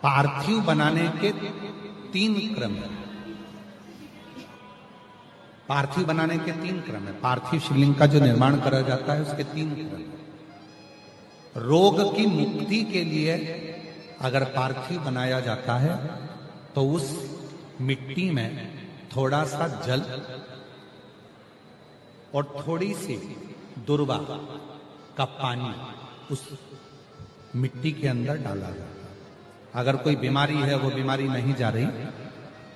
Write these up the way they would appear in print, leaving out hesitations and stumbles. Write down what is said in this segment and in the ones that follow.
पार्थिव बनाने के 3 क्रम है। पार्थिव बनाने के 3 क्रम है। पार्थिव शिवलिंग का जो निर्माण करा जाता है उसके 3 क्रम है। रोग की मुक्ति के लिए अगर पार्थिव बनाया जाता है तो उस मिट्टी में थोड़ा सा जल और थोड़ी सी दुर्वा का पानी उस मिट्टी के अंदर डाला जाता है। अगर कोई बीमारी है, वो बीमारी नहीं जा रही,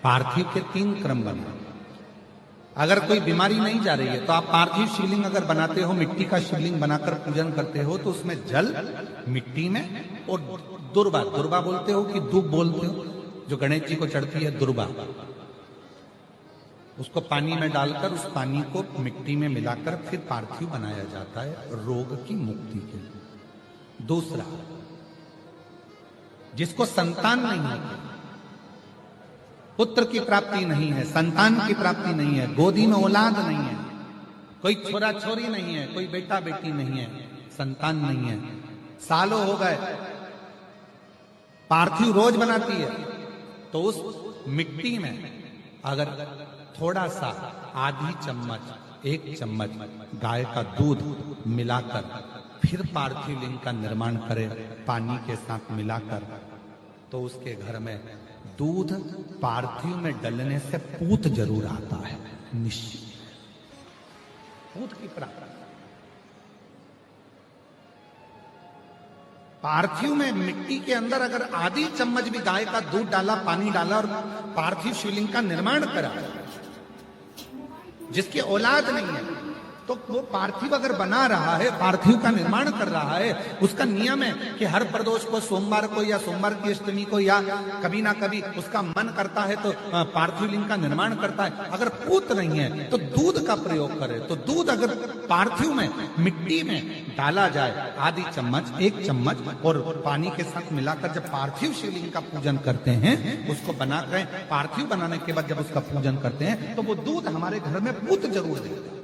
पार्थिव के 3 क्रम बने। अगर कोई बीमारी नहीं जा रही है तो आप पार्थिव शिवलिंग अगर बनाते हो, मिट्टी का शिवलिंग बनाकर पूजन करते हो, तो उसमें जल, मिट्टी में, और दुर्वा, दुर्वा बोलते हो कि दूब बोलते हो, जो गणेश जी को चढ़ती है दुर्वा, उसको पानी में डालकर उस पानी को मिट्टी में मिलाकर फिर पार्थिव बनाया जाता है रोग की मुक्ति के लिए। दूसरा, जिसको संतान नहीं होती, पुत्र की प्राप्ति नहीं है, संतान की प्राप्ति नहीं है, गोदी में औलाद नहीं है, कोई छोरा छोरी नहीं है, कोई बेटा बेटी नहीं है, संतान नहीं है, सालों हो गए, पार्थिव रोज बनाती है, तो उस मिट्टी में अगर थोड़ा सा आधी चम्मच, 1 चम्मच गाय का दूध मिलाकर फिर पार्थिव लिंग का निर्माण करे पानी के साथ मिलाकर, तो उसके घर में दूध पार्थिव में डलने से पूत जरूर आता है, निश्चित पूत की प्राप्ति। पार्थिव में मिट्टी के अंदर अगर आधी चम्मच भी गाय का दूध डाला, पानी डाला और पार्थिव शिवलिंग का निर्माण करा, जिसकी औलाद नहीं है, तो वो पार्थिव अगर बना रहा है, पार्थिव का निर्माण कर रहा है, उसका नियम है कि हर प्रदोष को, सोमवार को या सोमवार की अष्टमी को, या कभी ना कभी उसका मन करता है तो पार्थिव लिंग का निर्माण करता है। अगर पूत नहीं है तो दूध का प्रयोग करे, तो दूध अगर पार्थिव में मिट्टी में डाला जाए, आधी चम्मच, 1 चम्मच, और पानी के साथ मिलाकर जब पार्थिव शिवलिंग का पूजन करते हैं, उसको बनाकर पार्थिव बनाने के बाद जब उसका पूजन करते हैं, तो वो दूध हमारे घर में पूत जरूर देता है।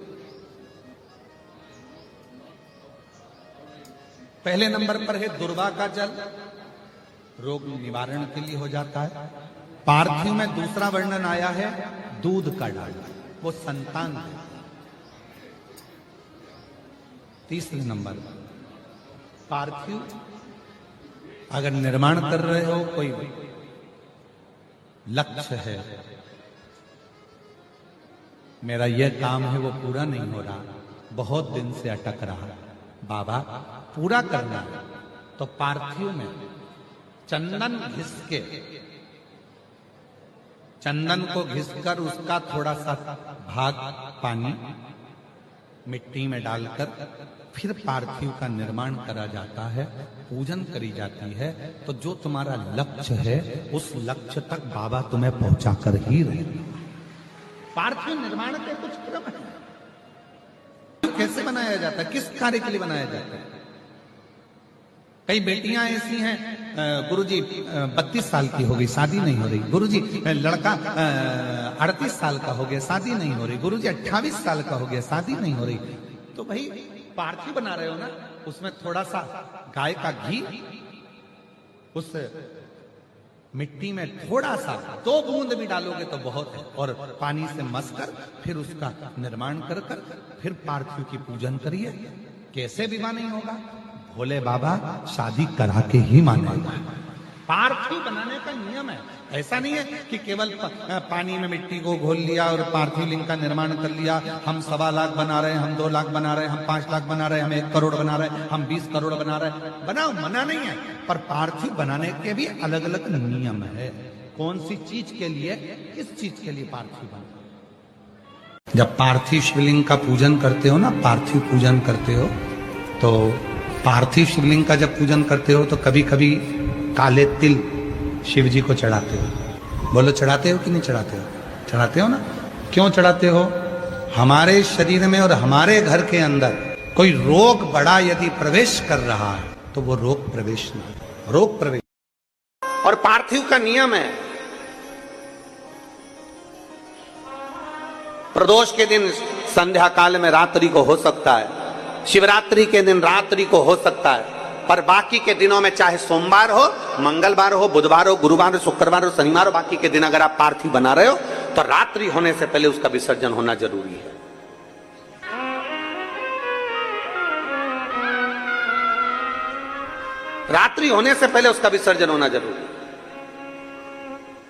पहले नंबर पर है दुर्वा का जल, रोग निवारण के लिए हो जाता है। पार्थिव में दूसरा वर्णन आया है दूध का डालना, वो संतान है। तीसरे नंबर पार्थिव अगर निर्माण कर रहे हो, कोई लक्ष्य है, मेरा यह काम है वो पूरा नहीं हो रहा, बहुत दिन से अटक रहा, बाबा पूरा करना है, तो पार्थिव में चंदन घिस के, चंदन को घिसकर उसका थोड़ा सा भाग पानी मिट्टी में डालकर फिर पार्थिव का निर्माण करा जाता है, पूजन करी जाती है। तो जो तुम्हारा लक्ष्य है उस लक्ष्य तक बाबा तुम्हें पहुंचाकर ही रहेंगे। पार्थिव निर्माण के कुछ क्रम है। कैसे बनाया जाता है, किस कार्य के लिए बनाया जाता है? कई बेटियां ऐसी हैं, गुरुजी 32 साल की हो गई, शादी नहीं हो रही, गुरुजी लड़का 38 साल का हो गया, शादी नहीं हो रही, गुरुजी 28 साल का हो गया, शादी नहीं हो रही। तो भाई पार्थिव बना रहे हो ना, उसमें थोड़ा सा गाय का घी उस मिट्टी में थोड़ा सा 2 बूंद भी डालोगे तो बहुत है, और पानी से मसकर फिर उसका निर्माण कर फिर पार्थिव की पूजन करिए। कैसे विवाह नहीं होगा? भोले बाबा शादी करा के ही मानेगा। पार्थिव बनाने का नियम है। ऐसा नहीं है कि केवल पानी में मिट्टी को घोल लिया और पार्थिव लिंग का निर्माण कर लिया, हम 1.25 लाख बना रहे हैं, हम 2 लाख बना रहे हैं, हम 5 लाख बना रहे हैं, हम 1 करोड़ बना रहे हैं, हम 20 करोड़ बना रहे हैं। बनाओ, मना नहीं है, पर पार्थिव बनाने के भी अलग अलग नियम है। कौन सी चीज के लिए, किस चीज के लिए पार्थिव बना। जब पार्थिव शिवलिंग का पूजन करते हो ना, पार्थिव पूजन करते हो, तो पार्थिव शिवलिंग का जब पूजन करते हो तो कभी कभी काले तिल शिव जी को चढ़ाते हो। बोलो, चढ़ाते हो कि नहीं चढ़ाते हो? चढ़ाते हो ना। क्यों चढ़ाते हो? हमारे शरीर में और हमारे घर के अंदर कोई रोग बड़ा यदि प्रवेश कर रहा है तो वो रोग प्रवेश नहीं, रोग प्रवेश। और पार्थिव का नियम है, प्रदोष के दिन संध्या काल में रात्रि को हो सकता है, शिवरात्रि के दिन रात्रि को हो सकता है, पर बाकी के दिनों में चाहे सोमवार हो, मंगलवार हो, बुधवार हो, गुरुवार हो, शुक्रवार हो, शनिवार हो, बाकी के दिन अगर आप पार्थिव बना रहे हो तो रात्रि होने से पहले उसका विसर्जन होना जरूरी है। रात्रि होने से पहले उसका विसर्जन होना जरूरी है।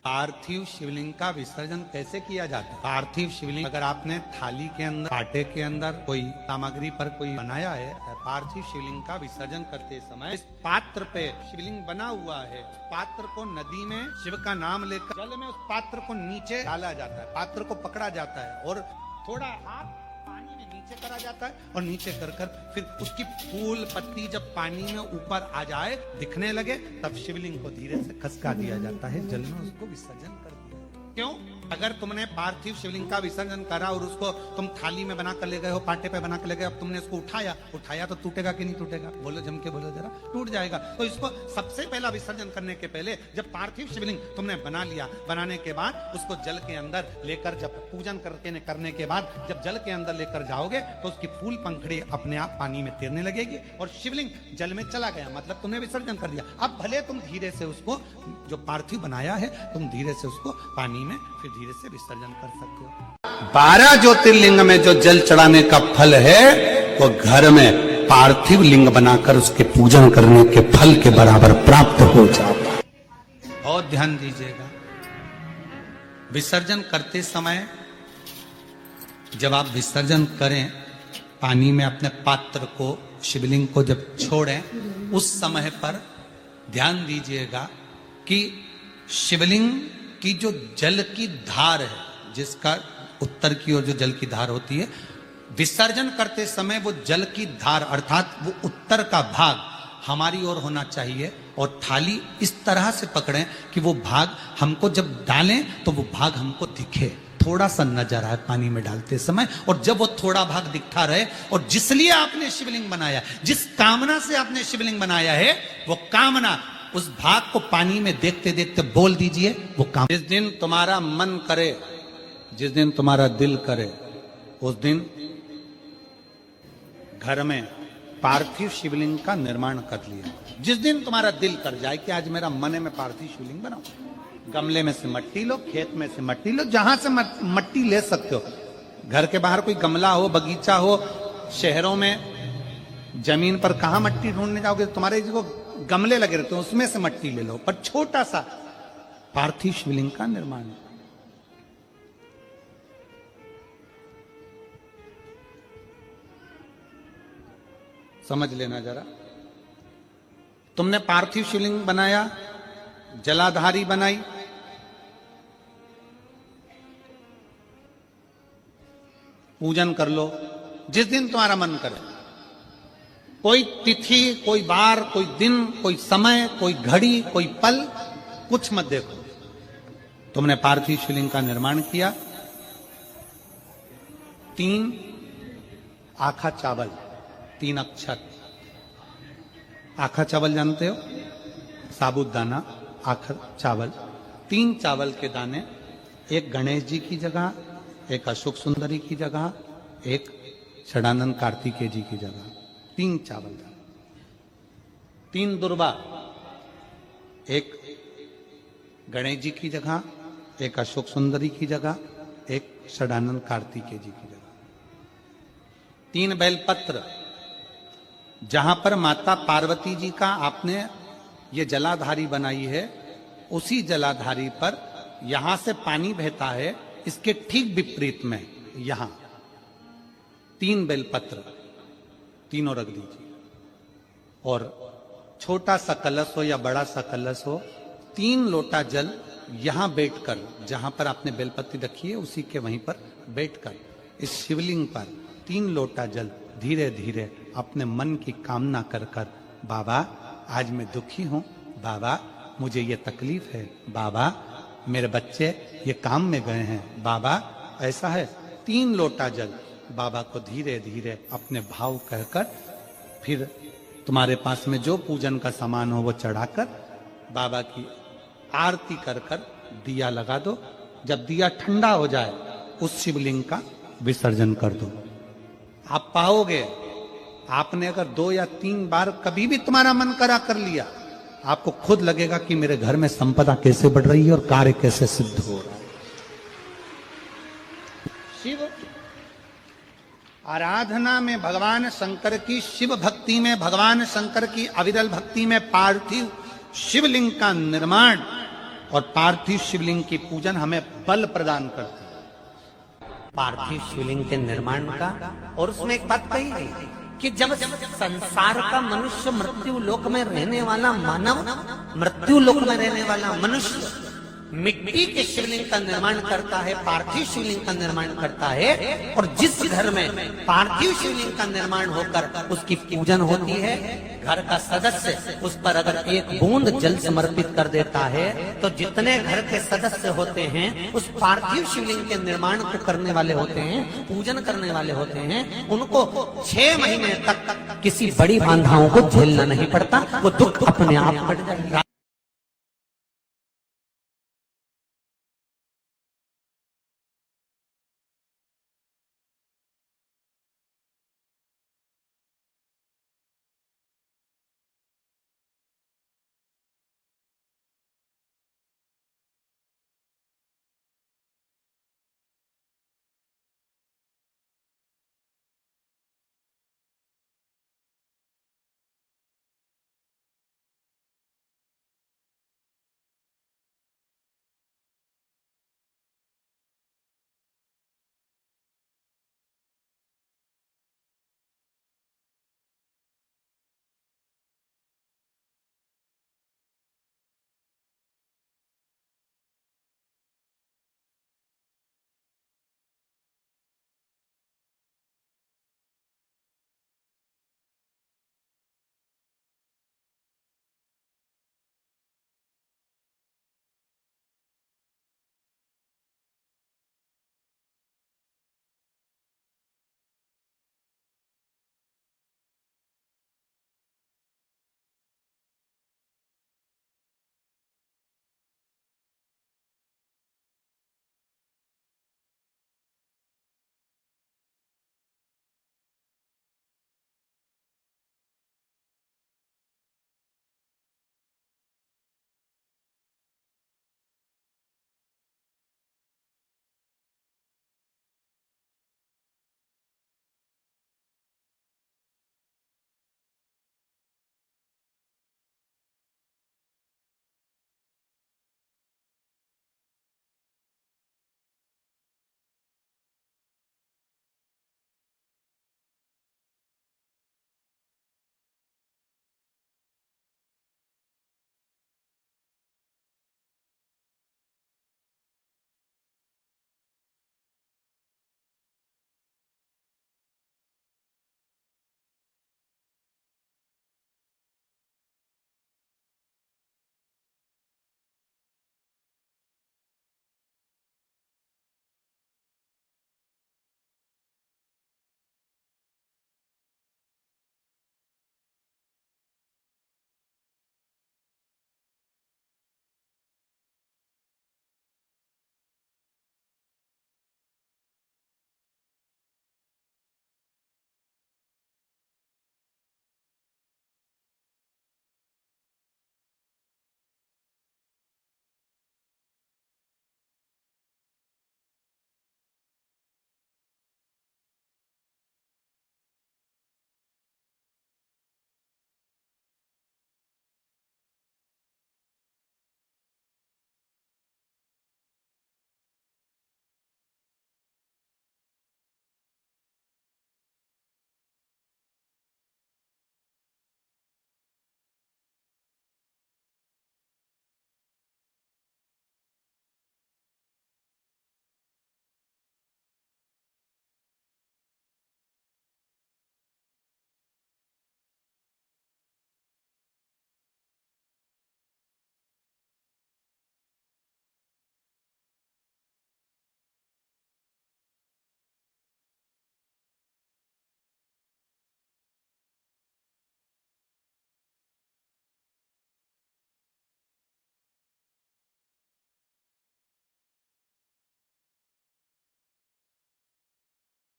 पार्थिव शिवलिंग का विसर्जन कैसे किया जाता है? पार्थिव शिवलिंग अगर आपने थाली के अंदर, पाटे के अंदर कोई सामग्री पर कोई बनाया है, पार्थिव शिवलिंग का विसर्जन करते समय इस पात्र पे शिवलिंग बना हुआ है, पात्र को नदी में शिव का नाम लेकर जल में उस पात्र को नीचे डाला जाता है, पात्र को पकड़ा जाता है और थोड़ा हाथ पानी में नीचे करा जाता है और नीचे कर फिर उसकी फूल पत्ती जब पानी में ऊपर आ जाए, दिखने लगे, तब शिवलिंग को धीरे से खसका दिया जाता है, जल में उसको विसर्जन कर दिया। क्यों? अगर तुमने पार्थिव शिवलिंग का विसर्जन करा और उसको तुम थाली में बना कर ले गए हो, पाटे पे बना कर ले गए, अब तुमने उसको उठाया तो टूटेगा कि नहीं टूटेगा? बोलो, जम के बोलो जरा, टूट जाएगा। तो इसको सबसे पहला विसर्जन करने के पहले जब पार्थिव शिवलिंग तुमने बना लिया, बनाने के बाद उसको जल के अंदर लेकर, जब पूजन करने के बाद जब जल के अंदर लेकर जाओगे तो उसकी फूल पंखड़ी अपने आप पानी में तैरने लगेगी और शिवलिंग जल में चला गया, मतलब तुमने विसर्जन कर दिया। अब भले तुम धीरे से उसको, जो पार्थिव बनाया है, तुम धीरे से उसको पानी में फिर धीरे से विसर्जन कर सकते हो। 12 ज्योतिर्लिंग में जो जल चढ़ाने का फल है वो घर में पार्थिव लिंग बनाकर उसके पूजन करने के फल के बराबर प्राप्त हो जाता है। बहुत ध्यान दीजिएगा, विसर्जन करते समय जब आप विसर्जन करें, पानी में अपने पात्र को, शिवलिंग को जब छोड़ें, उस समय पर ध्यान दीजिएगा कि शिवलिंग की जो जल की धार है, जिसका उत्तर की ओर जो जल की धार होती है, विसर्जन करते समय वो जल की धार अर्थात वो उत्तर का भाग हमारी ओर होना चाहिए और थाली इस तरह से पकड़ें कि वो भाग हमको जब डालें तो वो भाग हमको दिखे, थोड़ा सा नजर आए पानी में डालते समय। और जब वो थोड़ा भाग दिखता रहे और जिस लिए आपने शिवलिंग बनाया, जिस कामना से आपने शिवलिंग बनाया है, वो कामना उस भाग को पानी में देखते देखते बोल दीजिए वो काम। जिस दिन तुम्हारा मन करे, जिस दिन तुम्हारा दिल करे, उस दिन घर में पार्थिव शिवलिंग का निर्माण कर लिया। जिस दिन तुम्हारा दिल कर जाए कि आज मेरा मन है मैं पार्थिव शिवलिंग बनाऊं, गमले में से मट्टी लो, खेत में से मट्टी लो, जहां से मट्टी ले सकते हो। घर के बाहर कोई गमला हो, बगीचा हो, शहरों में जमीन पर कहां मट्टी ढूंढने जाओगे? तुम्हारे जो गमले लगे रहते हैं उसमें से मट्टी ले लो, पर छोटा सा पार्थिव शिवलिंग का निर्माण। समझ लेना जरा, तुमने पार्थिव शिवलिंग बनाया, जलाधारी बनाई, पूजन कर लो जिस दिन तुम्हारा मन करे। कोई तिथि, कोई बार, कोई दिन, कोई समय, कोई घड़ी, कोई पल, कुछ मत देखो। तुमने पार्थिव शिवलिंग का निर्माण किया, 3 आखा चावल, 3 अक्षत। आखा चावल जानते हो? साबुदाना, आखा चावल, 3 चावल के दाने, एक गणेश जी की जगह, एक अशोक सुंदरी की जगह, एक षडानंद कार्तिकेय जी की जगह, 3 चावल दाने, 3 दुर्वा, एक गणेश जी की जगह, एक अशोक सुंदरी की जगह, एक षडानंद कार्तिकेय जी की जगह, 3 बेलपत्र। जहां पर माता पार्वती जी का आपने ये जलाधारी बनाई है, उसी जलाधारी पर यहां से पानी बहता है, इसके ठीक विपरीत में यहां 3 बेलपत्र, तीनों रख दीजिए। और छोटा सा कलश हो या बड़ा सा कलश हो, 3 लोटा जल यहां बैठकर, जहां पर आपने बेलपत्ती रखी है उसी के वहीं पर बैठकर इस शिवलिंग पर 3 लोटा जल धीरे धीरे अपने मन की कामना कर कर, बाबा आज मैं दुखी हूं, बाबा मुझे ये तकलीफ है, बाबा मेरे बच्चे ये काम में गए हैं, बाबा ऐसा है, 3 लोटा जल बाबा को धीरे धीरे अपने भाव कहकर, फिर तुम्हारे पास में जो पूजन का सामान हो वो चढ़ाकर बाबा की आरती कर कर दिया लगा दो। जब दिया ठंडा हो जाए, उस शिवलिंग का विसर्जन कर दो। आप पाओगे आपने अगर 2 या 3 बार कभी भी तुम्हारा मन करा कर लिया, आपको खुद लगेगा कि मेरे घर में संपदा कैसे बढ़ रही है और कार्य कैसे सिद्ध हो रहा है। शिव आराधना में भगवान शंकर की, शिव भक्ति में भगवान शंकर की अविरल भक्ति में पार्थिव शिवलिंग का निर्माण और पार्थिव शिवलिंग की पूजन हमें बल प्रदान करती है। पार्थिव शिवलिंग के निर्माण का, और उसमें एक बात कही गई कि जब संसार का मनुष्य, मृत्यु लोक में रहने वाला मानव, मृत्यु लोक में रहने वाला मनुष्य मिट्टी के शिवलिंग का निर्माण करता है, पार्थिव शिवलिंग का निर्माण करता है, और जिस घर में पार्थिव शिवलिंग का निर्माण होकर उसकी पूजन होती है, घर का सदस्य उस पर अगर एक बूंद जल समर्पित कर देता है, तो जितने घर के सदस्य होते हैं उस पार्थिव शिवलिंग के निर्माण को करने वाले होते हैं, पूजन करने वाले होते हैं, उनको 6 महीने तक किसी बड़ी बाधाओं को झेलना नहीं पड़ता, वो दुख अपने आप कट जाएगा।